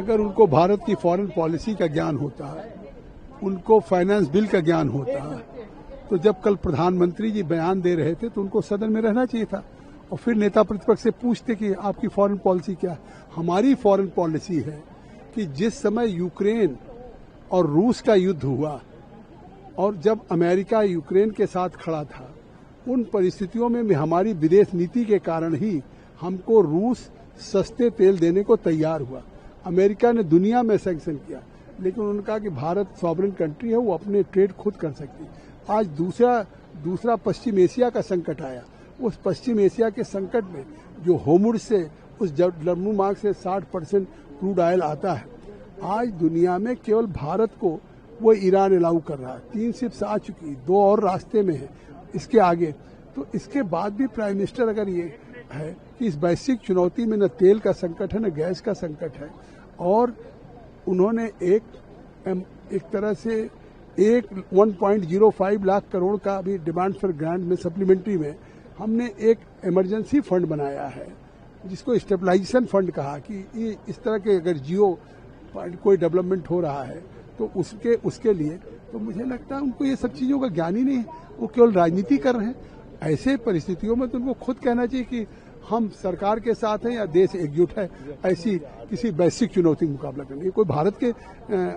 अगर उनको भारत की फॉरेन पॉलिसी का ज्ञान होता है, उनको फाइनेंस बिल का ज्ञान होता है, तो जब कल प्रधानमंत्री जी बयान दे रहे थे तो उनको सदन में रहना चाहिए था और फिर नेता प्रतिपक्ष से पूछते कि आपकी फॉरेन पॉलिसी क्या है। हमारी फॉरेन पॉलिसी है कि जिस समय यूक्रेन और रूस का युद्ध हुआ और जब अमेरिका यूक्रेन के साथ खड़ा था, उन परिस्थितियों में हमारी विदेश नीति के कारण ही हमको रूस सस्ते तेल देने को तैयार हुआ। अमेरिका ने दुनिया में सैंक्शन किया, लेकिन उन्होंने कहा कि भारत सॉवरेन कंट्री है, वो अपने ट्रेड खुद कर सकती है। आज दूसरा पश्चिम एशिया का संकट आया। उस पश्चिम एशिया के संकट में जो होमुर्स से उस जम्मू मार्ग से 60% क्रूड ऑयल आता है, आज दुनिया में केवल भारत को वो ईरान अलाउ कर रहा है। 3 शिप्स आ चुकी, 2 और रास्ते में है इसके आगे। तो इसके बाद भी प्राइम मिनिस्टर अगर ये है कि इस वैश्विक चुनौती में न तेल का संकट है न गैस का संकट है, और उन्होंने एक तरह से 1.05 लाख करोड़ का अभी डिमांड फॉर ग्रांट में सप्लीमेंट्री में हमने एक इमरजेंसी फंड बनाया है, जिसको स्टेबलाइजेशन फंड कहा कि ये इस तरह के अगर जियो कोई डेवलपमेंट हो रहा है तो उसके लिए। तो मुझे लगता है उनको ये सब चीज़ों का ज्ञान ही नहीं है, वो केवल राजनीति कर रहे हैं। ऐसे परिस्थितियों में तो उनको खुद कहना चाहिए कि हम सरकार के साथ हैं या देश एकजुट है ऐसी किसी वैश्विक चुनौती का मुकाबला करने। ये कोई भारत के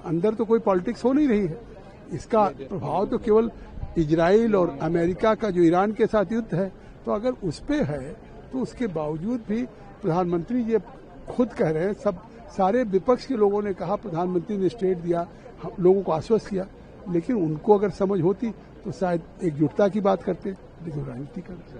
अंदर तो कोई पॉलिटिक्स हो नहीं रही है, इसका प्रभाव तो केवल इजराइल और अमेरिका का जो ईरान के साथ युद्ध है, तो अगर उस पर है तो उसके बावजूद भी प्रधानमंत्री ये खुद कह रहे हैं। सारे विपक्ष के लोगों ने कहा, प्रधानमंत्री ने स्टेट दिया, लोगों को आश्वस्त किया, लेकिन उनको अगर समझ होती तो शायद एकजुटता की बात करते, लेकिन राजनीति करते।